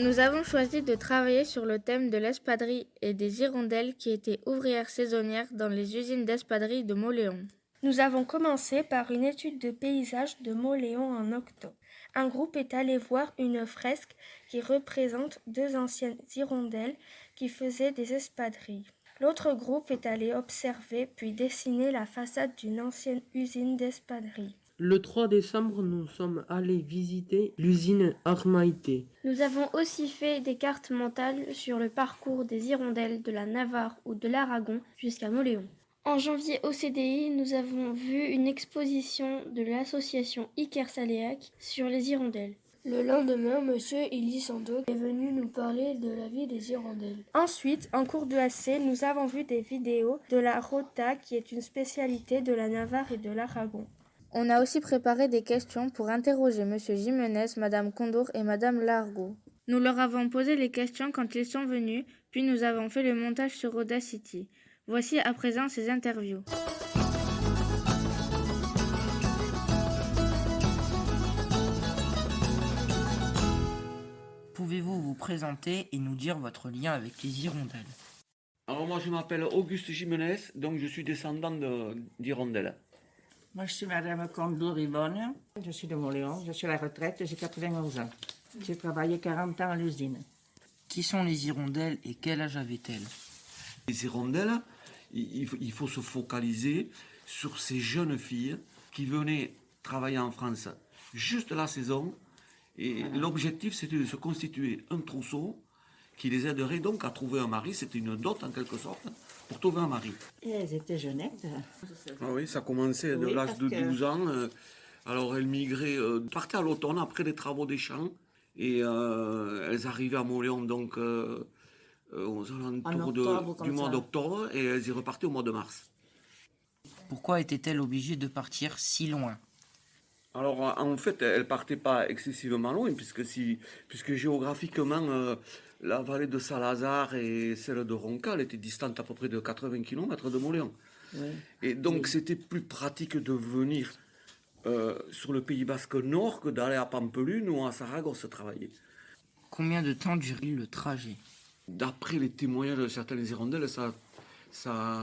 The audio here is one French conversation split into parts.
Nous avons choisi de travailler sur le thème de l'espadrille et des hirondelles qui étaient ouvrières saisonnières dans les usines d'espadrilles de Mauléon. Nous avons commencé par une étude de paysage de Mauléon en octobre. Un groupe est allé voir une fresque qui représente deux anciennes hirondelles qui faisaient des espadrilles. L'autre groupe est allé observer puis dessiner la façade d'une ancienne usine d'espadrilles. Le 3 décembre, nous sommes allés visiter l'usine Armaïté. Nous avons aussi fait des cartes mentales sur le parcours des hirondelles de la Navarre ou de l'Aragon jusqu'à Mauléon. En janvier au CDI, nous avons vu une exposition de l'association Iker-Saléac sur les hirondelles. Le lendemain, Monsieur Elisando est venu nous parler de la vie des hirondelles. Ensuite, en cours de AC, nous avons vu des vidéos de la rota qui est une spécialité de la Navarre et de l'Aragon. On a aussi préparé des questions pour interroger Monsieur Jimenez, Madame Condor et Madame Largo. Nous leur avons posé les questions quand ils sont venus, puis nous avons fait le montage sur Audacity. Voici à présent ces interviews. Pouvez-vous vous présenter et nous dire votre lien avec les hirondelles? Alors moi je m'appelle Auguste Jimenez, donc je suis descendant d'hirondelles. Moi, je suis Madame Condor Yvonne. Je suis de Mauléon. Je suis à la retraite. J'ai 91 ans. J'ai travaillé 40 ans à l'usine. Qui sont les hirondelles et quel âge avaient-elles? Les hirondelles, il faut se focaliser sur ces jeunes filles qui venaient travailler en France juste la saison. Et l'objectif, c'était de se constituer un trousseau qui les aiderait donc à trouver un mari. C'était une dot en quelque sorte pour trouver un mari. Et elles étaient jeunettes. Ah oui, ça commençait de Oui, l'âge de parce que- 12 ans. Alors elles migraient, partaient à l'automne après les travaux des champs. Et elles arrivaient à Mauléon donc aux alentours octobre, comme du mois ça. d'octobre et elles y repartaient au mois de mars. Pourquoi étaient-elles obligées de partir si loin? Alors en fait, elles partaient pas excessivement loin puisque géographiquement la vallée de Salazar et celle de Roncal étaient distantes à peu près de 80 km de Mauléon. Oui. Et donc c'était plus pratique de venir sur le Pays Basque Nord que d'aller à Pampelune ou à Saragosse travailler. Combien de temps durait le trajet? D'après les témoignages de certaines hirondelles, ça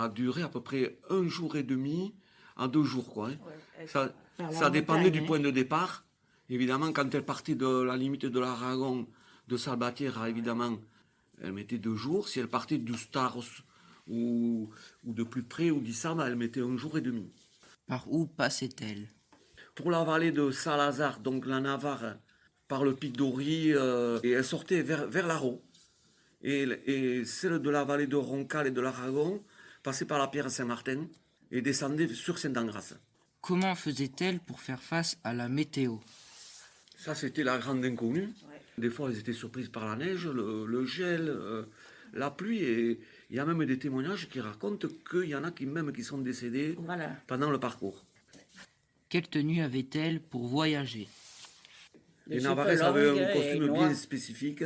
a duré à peu près 1 jour et demi à 2 jours, quoi. Ça Par la ça dépendait montagne, du hein. point de départ. Évidemment, quand elle partait de la limite de l'Aragon, de Salbatière, évidemment, elle mettait 2 jours. Si elle partait du Staros ou de plus près, ou d'Issama, elle mettait 1 jour et demi. Par où passaient-elles? Pour la vallée de Salazar, donc la Navarre, par le pic d'Ori, et elle sortait vers l'Aro. Et celle de la vallée de Roncal et de l'Aragon passait par la Pierre Saint-Martin et descendait sur Saint-Angras. Comment faisaient-elles pour faire face à la météo? Ça, c'était la grande inconnue. Des fois, elles étaient surprises par la neige, le gel, la pluie. Et il y a même des témoignages qui racontent qu'il y en a qui sont décédés Voilà. pendant le parcours. Quelle tenue avaient-elles pour voyager? Les cheveux Navarrais avaient longs un et costume noirs. bien spécifique.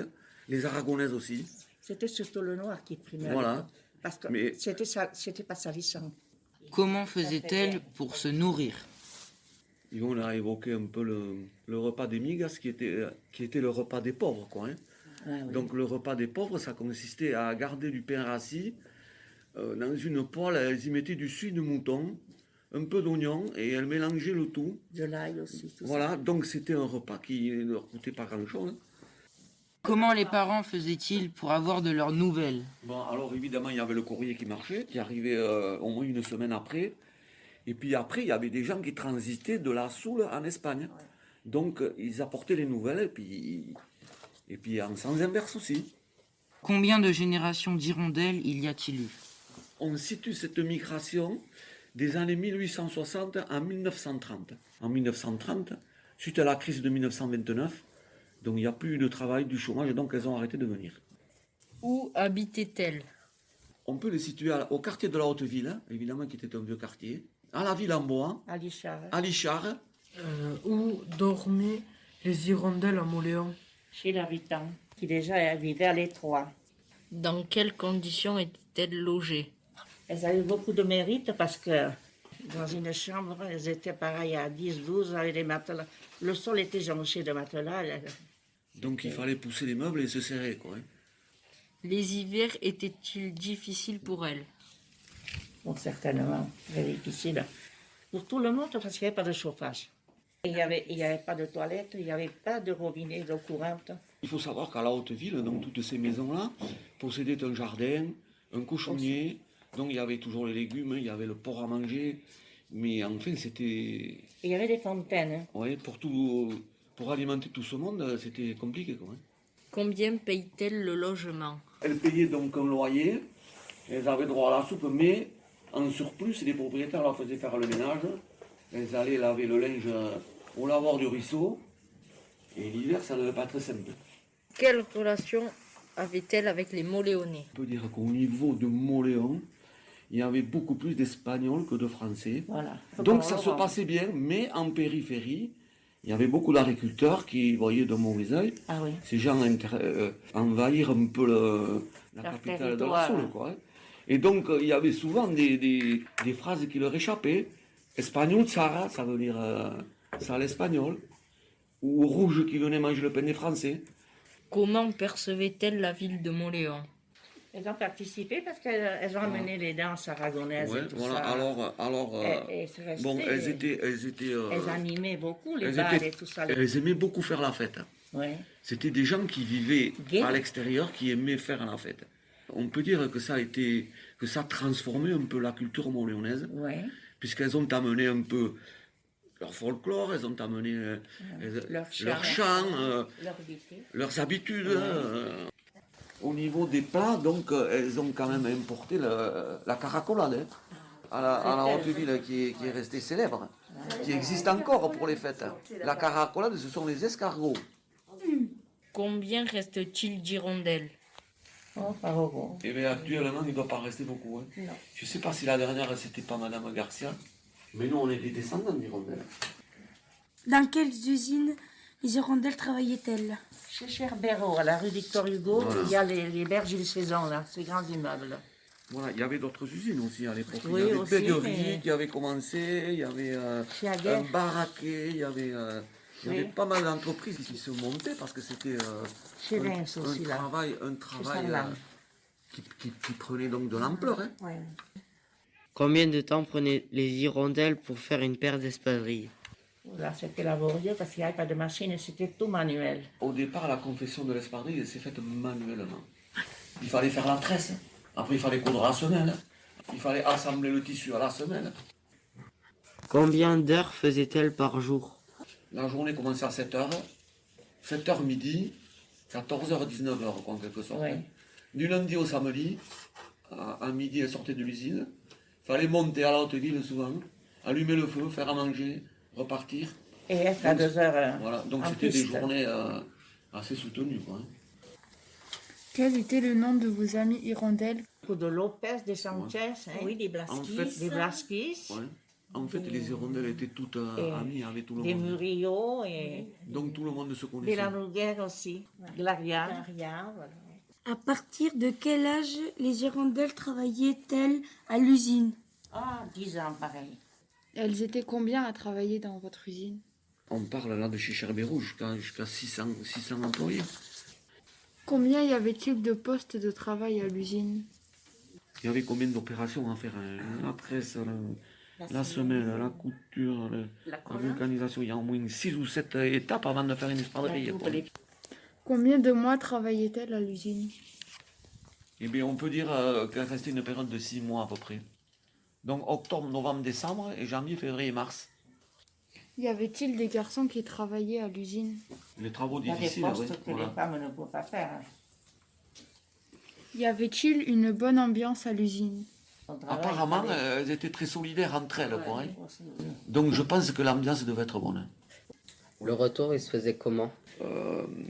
Les Aragonaises aussi. C'était surtout le noir qui primait. à Voilà. l'époque. Parce que Mais- c'était pas salissant. Comment faisaient-elles pour se nourrir? Et on a évoqué un peu le repas des migas qui était le repas des pauvres, quoi. Hein. Ah oui. Donc le repas des pauvres, ça consistait à garder du pain rassis. Dans une poêle, elles y mettaient du suie de mouton, un peu d'oignon, et elles mélangeaient le tout. De l'ail aussi. Tout Voilà, donc c'était un repas qui ne leur coûtait pas grand-chose. Comment les parents faisaient-ils pour avoir de leurs nouvelles? Bon, alors évidemment, il y avait le courrier qui marchait, qui arrivait au moins 1 semaine après. Et puis après, il y avait des gens qui transitaient de la Soule en Espagne. Donc, ils apportaient les nouvelles, et puis en sens inverse aussi. Combien de générations d'hirondelles y a-t-il eu? On situe cette migration des années 1860 à 1930. En 1930, suite à la crise de 1929, donc il n'y a plus eu de travail, du chômage, et donc elles ont arrêté de venir. Où habitaient-elles? On peut les situer au quartier de la Haute-Ville, hein, évidemment, qui était un vieux quartier, à la ville en bois, À Lichard. à Lichard, Où dormaient les hirondelles à Mauléon? Chez l'habitant, qui déjà vivait à l'étroit. Dans quelles conditions étaient-elles logées? Elles avaient beaucoup de mérite parce que dans une chambre, elles étaient pareilles à 10, 12 avec des matelas. Le sol était jonché de matelas. Donc il fallait pousser les meubles et se serrer, quoi. Hein. Les hivers étaient-ils difficiles pour elle? Bon, certainement, très difficile. Pour tout le monde, parce qu'il n'y avait pas de chauffage. Il n'y avait pas de toilette, il n'y avait pas de robinet d'eau courante. Il faut savoir qu'à la Haute-Ville, donc toutes ces maisons-là possédaient un jardin, un cochonnier, donc il y avait toujours les légumes, il y avait le porc à manger, mais enfin c'était... Il y avait des fontaines. Hein. Ouais, pour alimenter tout ce monde, c'était compliqué, quoi. Hein. Combien paye-t-elle le logement? Elles payaient donc un loyer, elles avaient droit à la soupe, mais en surplus, les propriétaires leur faisaient faire le ménage. Elles allaient laver le linge au lavoir du ruisseau, et l'hiver, ça ne devait pas être très simple. Quelle relation avait-elle avec les Moléonais? On peut dire qu'au niveau de Moléon, il y avait beaucoup plus d'Espagnols que de Français. Voilà. Donc ça se passait bien, mais en périphérie, il y avait beaucoup d'agriculteurs qui voyaient de mauvais œil Ah oui. ces gens envahir un peu la Leur capitale de la territoire. Soule, quoi. Hein. Et donc il y avait souvent des phrases qui leur échappaient. Espagnol, Sara, ça veut dire ça à l'espagnol. Ou rouge qui venait manger le pain des Français. Comment percevait-elle la ville de Moléon? Elles ont participé parce qu'elles ont amené les danses aragonaises Ouais, et tout voilà. ça. Alors Et c'est resté, bon, elles étaient elles animaient beaucoup les elles bars étaient- et tout ça. elles aimaient beaucoup faire la fête. Ouais. C'était des gens qui vivaient Gai. à l'extérieur, qui aimaient faire la fête. On peut dire que ça a transformé un peu la culture montléonaise, Ouais. puisqu'elles ont amené un peu leur folklore, elles ont amené leur chant, Leur vité. leurs habitudes. Au niveau des plats, donc, elles ont quand même importé la caracolade hein, à la Haute-Ville qui est restée célèbre, qui existe encore pour les fêtes. La caracolade, ce sont les escargots. Combien reste-t-il d'hirondelles? Oh, par euros. Et bien actuellement, il ne doit pas en rester beaucoup. Hein. Non. Je ne sais pas si la dernière, c'était pas Madame Garcia, mais nous, on est des descendants d'hirondelles. Dans quelles usines les hirondelles travaillaient-elles? Chez Cherbero, à la rue Victor Hugo, Voilà. il y a les berges Gilles Saison, là, ces grands immeubles. Voilà, il y avait d'autres usines aussi à l'époque. Oui, il y avait aussi, Péguerie mais- qui avait commencé, il y avait Chez un Aguerre. baraquet, il y avait Oui. pas mal d'entreprises qui se montaient parce que c'était Chez Reims aussi, là. un travail Sarlan. qui prenait donc de l'ampleur. Hein. Ouais. Combien de temps prenaient les hirondelles pour faire une paire d'espadrilles? Là, c'était laborieux parce qu'il n'y avait pas de machine et c'était tout manuel. Au départ, la confection de l'espadrille s'est faite manuellement. Il fallait faire la tresse, après il fallait coudre à la semelle, il fallait assembler le tissu à la semelle. Combien d'heures faisait-elle par jour? La journée commençait à 7h, 7h midi, 14h, 19h, en quelque sorte. Ouais. Du lundi au samedi, à midi, elle sortait de l'usine. Il fallait monter à la Haute-Ville souvent, allumer le feu, faire à manger, repartir. Et être à 2 heures. Voilà, donc en c'était des piste. journées assez soutenues. Quoi, hein. Quel était le nom de vos amis hirondelles? De Lopez, des Sanchez, hein. Oui, des En blasquis. fait, Des Blasquis, ouais. En fait, les hirondelles étaient toutes Et amies avec tout le des monde. Murillo et Donc tout le monde se des connaissait. Lanouguer aussi. Glaria. À partir de quel âge les hirondelles travaillaient-elles à l'usine? Ah, 10 ans pareil. Elles étaient combien à travailler dans votre usine? On parle là de chez Cherbero jusqu'à 600 employés. Combien y avait-il de postes de travail à l'usine? Il y avait combien d'opérations à faire hein. La presse, la semelle, la couture, la vulcanisation. Il y a au moins 6 ou 7 étapes avant de faire une espadrille. quoi. Combien de mois travaillait-elle à l'usine? Eh bien, on peut dire qu'elle restait une période de 6 mois à peu près. Donc octobre, novembre, décembre et janvier, février, mars. Y avait-il des garçons qui travaillaient à l'usine? Les travaux Il y a des difficiles, postes oui. que Voilà. les femmes ne peuvent pas faire. hein. Y avait-il une bonne ambiance à l'usine? On travaille, Apparemment, il fallait- elles étaient très solidaires entre elles. Quoi, hein. aussi, oui. Donc je pense que l'ambiance devait être bonne. Le retour, il se faisait comment?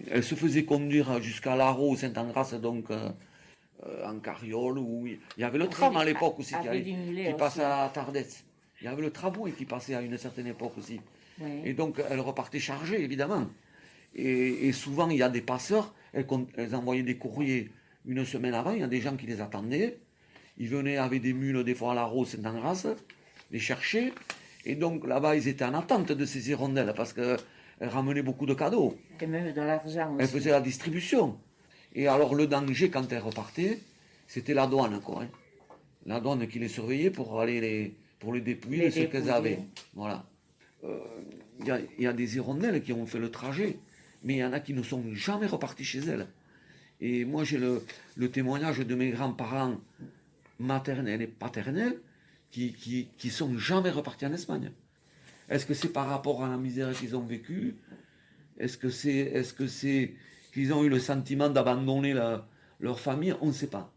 Elle se faisait conduire jusqu'à Larro, Saint-Angras, donc en carriole. Où il y avait le tram à l'époque aussi qui passait à Tardets. Il y avait le tramway qui passait à une certaine époque aussi. Oui. Et donc elle repartait chargée, évidemment. Et souvent, il y a des passeurs, elles envoyaient des courriers une semaine avant, il y a des gens qui les attendaient. Ils venaient avec des mules, des fois à Larro, Saint-Angras, les chercher. Et donc là-bas, ils étaient en attente de ces hirondelles parce qu'elles elle ramenait beaucoup de cadeaux. Et même de l'argent Elle aussi. faisait la distribution. Et alors le danger quand elle repartait, c'était la douane, quoi. Hein. La douane qui les surveillait pour pour les dépouiller de ce qu'elles avaient. Voilà. Il y a des hirondelles qui ont fait le trajet, mais il y en a qui ne sont jamais repartis chez elles. Et moi j'ai le témoignage de mes grands-parents maternels et paternels qui sont jamais repartis en Espagne. Est-ce que c'est par rapport à la misère qu'ils ont vécue? Est-ce que c'est qu'ils ont eu le sentiment d'abandonner leur famille? On ne sait pas.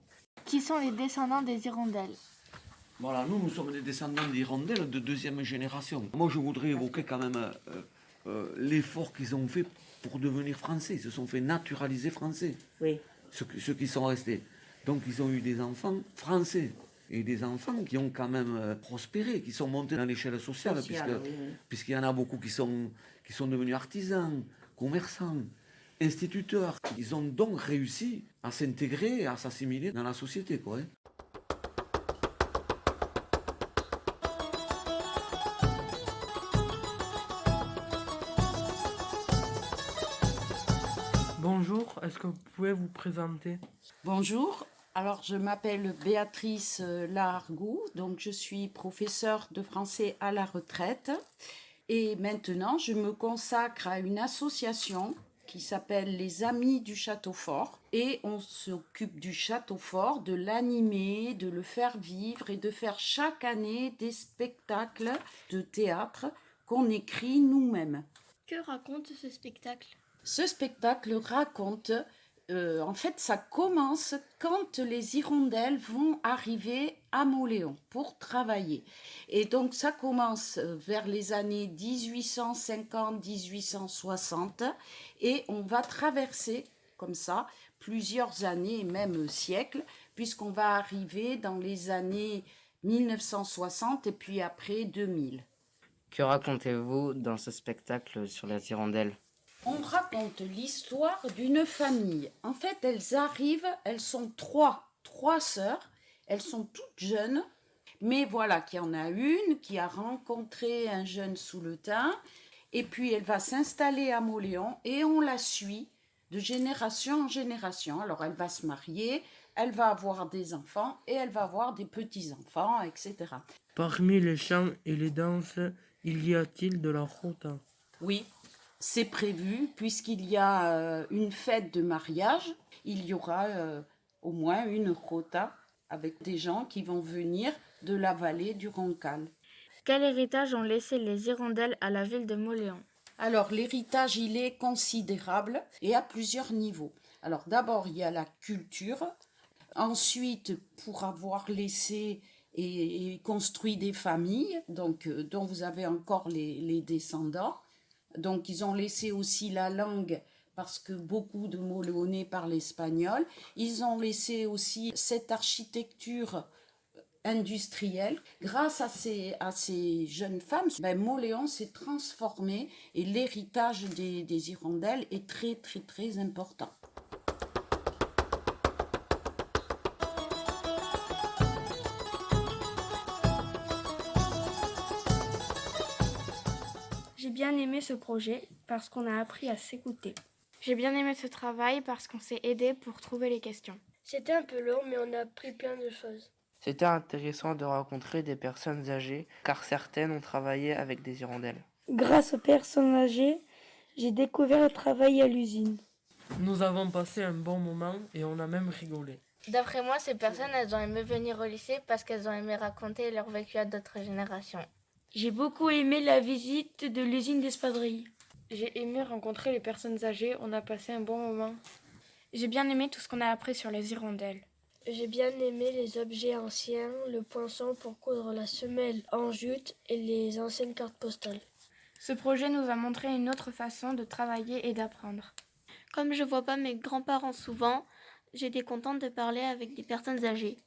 Qui sont les descendants des hirondelles? Voilà, nous sommes des descendants d'hirondelles de deuxième génération. Moi, je voudrais évoquer quand même l'effort qu'ils ont fait pour devenir français. Ils se sont fait naturaliser français, Oui. ceux qui sont restés. Donc, ils ont eu des enfants français. Et des enfants qui ont quand même prospéré, qui sont montés dans l'échelle sociale, puisqu'il y en a beaucoup qui sont devenus artisans, commerçants, instituteurs. Ils ont donc réussi à s'intégrer et à s'assimiler dans la société, quoi. Hein. Bonjour, est-ce que vous pouvez vous présenter? Bonjour, alors je m'appelle Béatrice Lahargou, donc je suis professeure de français à la retraite et maintenant je me consacre à une association qui s'appelle les Amis du Château Fort et on s'occupe du Château Fort, de l'animer, de le faire vivre et de faire chaque année des spectacles de théâtre qu'on écrit nous-mêmes. Que raconte ce spectacle? Ce spectacle raconte, en fait, ça commence quand les hirondelles vont arriver à Mauléon pour travailler. Et donc, ça commence vers les années 1850-1860 et on va traverser comme ça plusieurs années, même siècles, puisqu'on va arriver dans les années 1960 et puis après 2000. Que racontez-vous dans ce spectacle sur les hirondelles? On raconte l'histoire d'une famille. En fait, elles arrivent, elles sont trois sœurs, elles sont toutes jeunes, mais voilà qu'il y en a une qui a rencontré un jeune souletin, et puis elle va s'installer à Mauléon, et on la suit de génération en génération. Alors elle va se marier, elle va avoir des enfants, et elle va avoir des petits-enfants, etc. Parmi les chants et les danses, y a-t-il de la jota? Oui. C'est prévu, puisqu'il y a une fête de mariage, il y aura au moins une jota avec des gens qui vont venir de la vallée du Roncal. Quel héritage ont laissé les hirondelles à la ville de Mauléon? Alors l'héritage, il est considérable et à plusieurs niveaux. Alors d'abord, il y a la culture. Ensuite, pour avoir laissé et construit des familles, donc, dont vous avez encore les descendants. Donc, ils ont laissé aussi la langue parce que beaucoup de Mauléonais parlent espagnol. Ils ont laissé aussi cette architecture industrielle. Grâce à ces jeunes femmes, Mauléon s'est transformé et l'héritage des hirondelles est très, très, très important. J'ai bien aimé ce projet parce qu'on a appris à s'écouter. J'ai bien aimé ce travail parce qu'on s'est aidé pour trouver les questions. C'était un peu long, mais on a appris plein de choses. C'était intéressant de rencontrer des personnes âgées, car certaines ont travaillé avec des hirondelles. Grâce aux personnes âgées, j'ai découvert le travail à l'usine. Nous avons passé un bon moment et on a même rigolé. D'après moi, ces personnes, elles ont aimé venir au lycée parce qu'elles ont aimé raconter leur vécu à d'autres générations. J'ai beaucoup aimé la visite de l'usine d'espadrilles. J'ai aimé rencontrer les personnes âgées, on a passé un bon moment. J'ai bien aimé tout ce qu'on a appris sur les hirondelles. J'ai bien aimé les objets anciens, le poinçon pour coudre la semelle en jute et les anciennes cartes postales. Ce projet nous a montré une autre façon de travailler et d'apprendre. Comme je vois pas mes grands-parents souvent, j'étais contente de parler avec des personnes âgées.